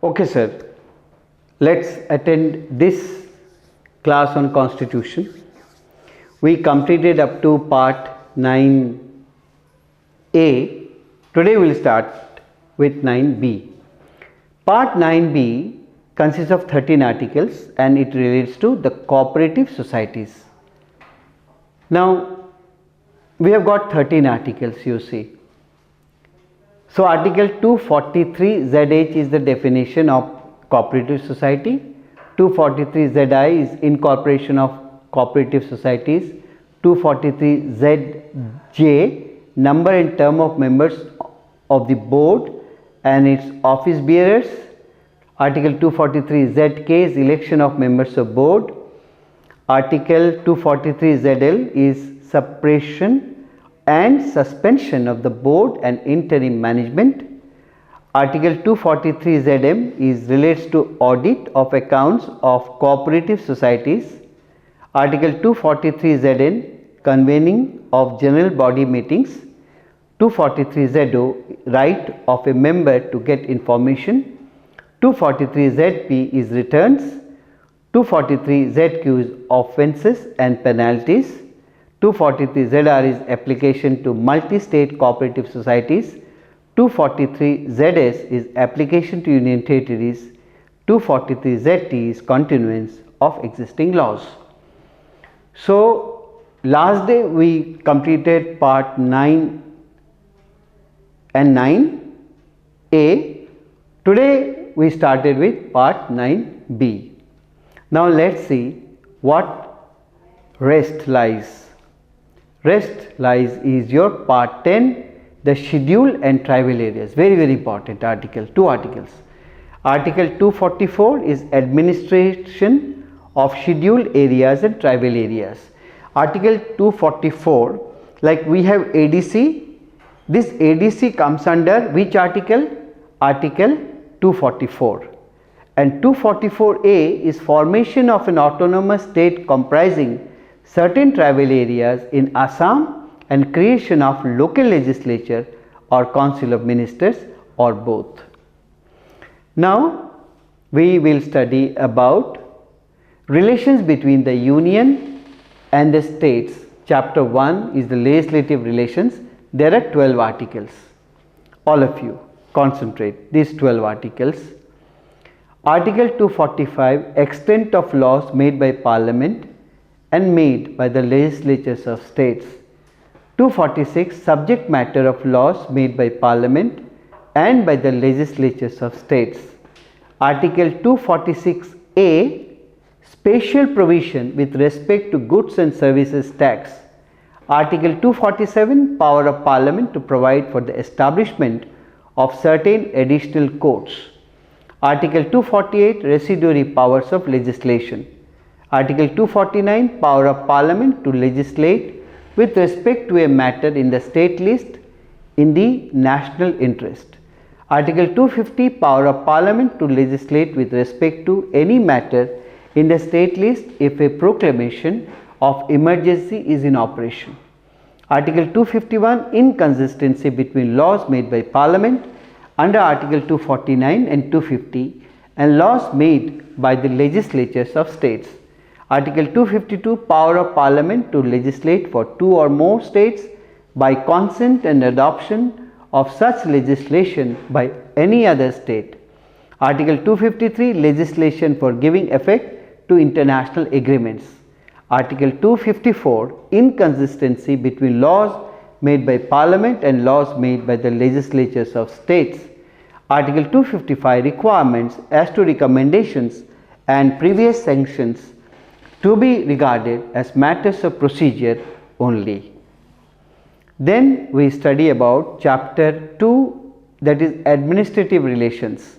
Okay, sir. Let's attend this class on Constitution. We completed up to part 9A. Today we will start with 9B. Part 9B consists of 13 articles and it relates to the cooperative societies. Now, we have got 13 articles, you see. So, Article 243 ZH is the definition of cooperative society, 243 ZI is incorporation of cooperative societies, 243 ZJ number and term of members of the board and its office bearers, Article 243 ZK is election of members of board, Article 243 ZL is suppression and suspension of the board and interim management. Article 243 ZM is relates to audit of accounts of cooperative societies. Article 243 ZN convening of general body meetings. 243 ZO right of a member to get information. 243 ZP is returns. 243 ZQ is offences and penalties. 243 ZR is application to multi-state cooperative societies. 243 ZS is application to union territories. 243 ZT is continuance of existing laws. So, last day we completed part 9 and 9A. Today we started with part 9B. Now, let us see what rest lies. Rest lies is your part 10, the schedule and tribal areas, very important article, two articles. Article 244 is administration of scheduled areas and tribal areas. Article 244, like we have ADC, this ADC comes under which article? Article 244. And 244A is formation of an autonomous state comprising certain tribal areas in Assam and creation of local legislature or council of ministers or both. Now, we will study about relations between the union and the states. Chapter 1 is the legislative relations. There are 12 articles. All of you concentrate these 12 articles. Article 245 extent of laws made by parliament and made by the legislatures of states. 246 subject matter of laws made by parliament and by the legislatures of states. Article 246A special provision with respect to goods and services tax. Article 247 power of parliament to provide for the establishment of certain additional courts. Article 248 residuary powers of legislation. Article 249 power of parliament to legislate with respect to a matter in the state list in the national interest. Article 250 power of parliament to legislate with respect to any matter in the state list if a proclamation of emergency is in operation. Article 251 inconsistency between laws made by parliament under Article 249 and 250 and laws made by the legislatures of states. Article 252 power of parliament to legislate for two or more states by consent and adoption of such legislation by any other state. Article 253 legislation for giving effect to international agreements. Article 254 inconsistency between laws made by parliament and laws made by the legislatures of states. Article 255 requirements as to recommendations and previous sanctions to be regarded as matters of procedure only. Then we study about chapter 2, that is administrative relations.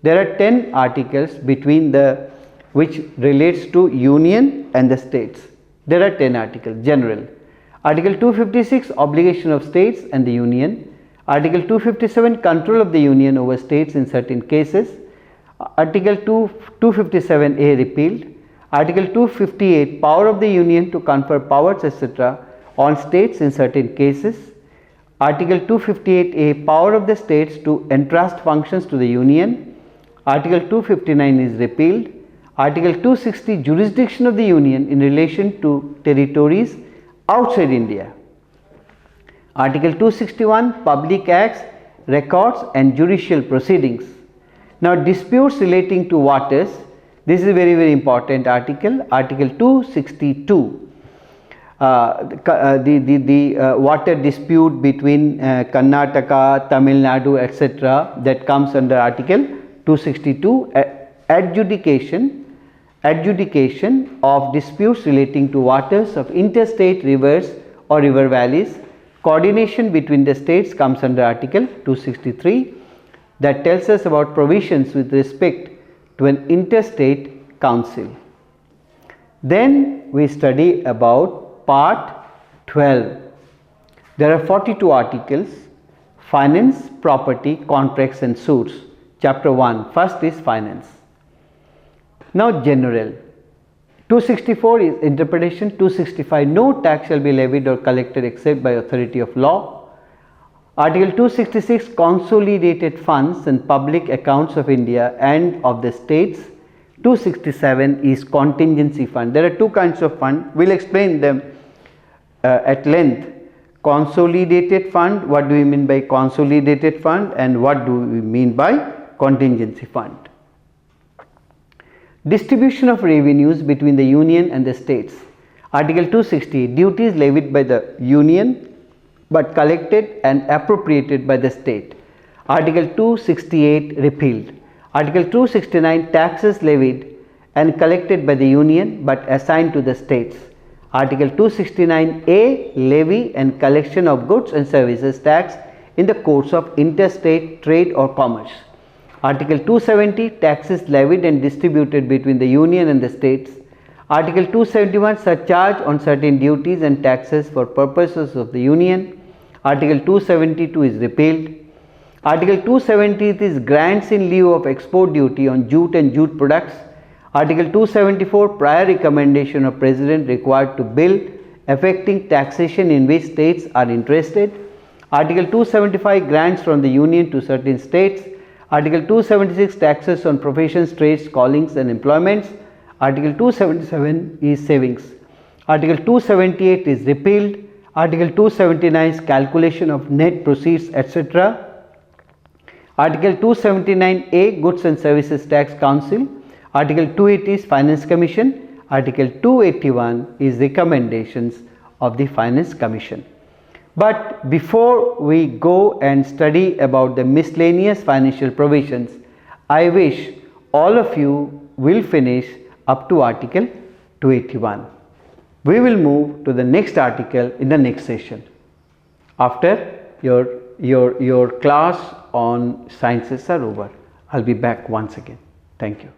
There are 10 articles between the which relates to union and the states. There are 10 articles general. Article 256 obligation of states and the union. Article 257 control of the union over states in certain cases. Article 257A repealed. Article 258 power of the union to confer powers etc. on states in certain cases. Article 258A power of the states to entrust functions to the union. Article 259 is repealed. Article 260 jurisdiction of the Union in relation to territories outside India. Article 261 public acts, records and judicial proceedings. Now disputes relating to waters, this is a very important article. Article 262. The water dispute between Karnataka, Tamil Nadu, etc. that comes under Article 262. Adjudication of disputes relating to waters of interstate rivers or river valleys. Coordination between the states comes under Article 263, that tells us about provisions with respect to an interstate council. Then we study about Part 12. There are 42 articles: finance, property, contracts and suits. Chapter 1, first is finance. Now general. 264 is interpretation. 265, no tax shall be levied or collected except by authority of law. Article 266, consolidated funds and public accounts of India and of the states. 267 is contingency fund. There are two kinds of fund. We will explain them at length. Consolidated fund, what do we mean by consolidated fund, and what do we mean by contingency fund. Distribution of revenues between the Union and the states. Article 260, duties levied by the Union but collected and appropriated by the state. Article 268 repealed. Article 269, taxes levied and collected by the Union but assigned to the states. Article 269A, levy and collection of goods and services tax in the course of interstate trade or commerce. Article 270, taxes levied and distributed between the Union and the states. Article 271, surcharge on certain duties and taxes for purposes of the Union. Article 272 is repealed. Article 270 is grants in lieu of export duty on jute and jute products. Article 274, prior recommendation of President required to bill affecting taxation in which states are interested. Article 275, grants from the Union to certain states. Article 276, taxes on professions, trades, callings and employments. Article 277 is savings. Article 278 is repealed. Article 279 is calculation of net proceeds, etc. Article 279A, goods and services tax council. Article 280 is finance commission. Article 281 is recommendations of the finance commission. But before we go and study about the miscellaneous financial provisions, I wish all of you will finish up to Article 281. We will move to the next article in the next session after your class on sciences are over. I will be back once again. Thank you.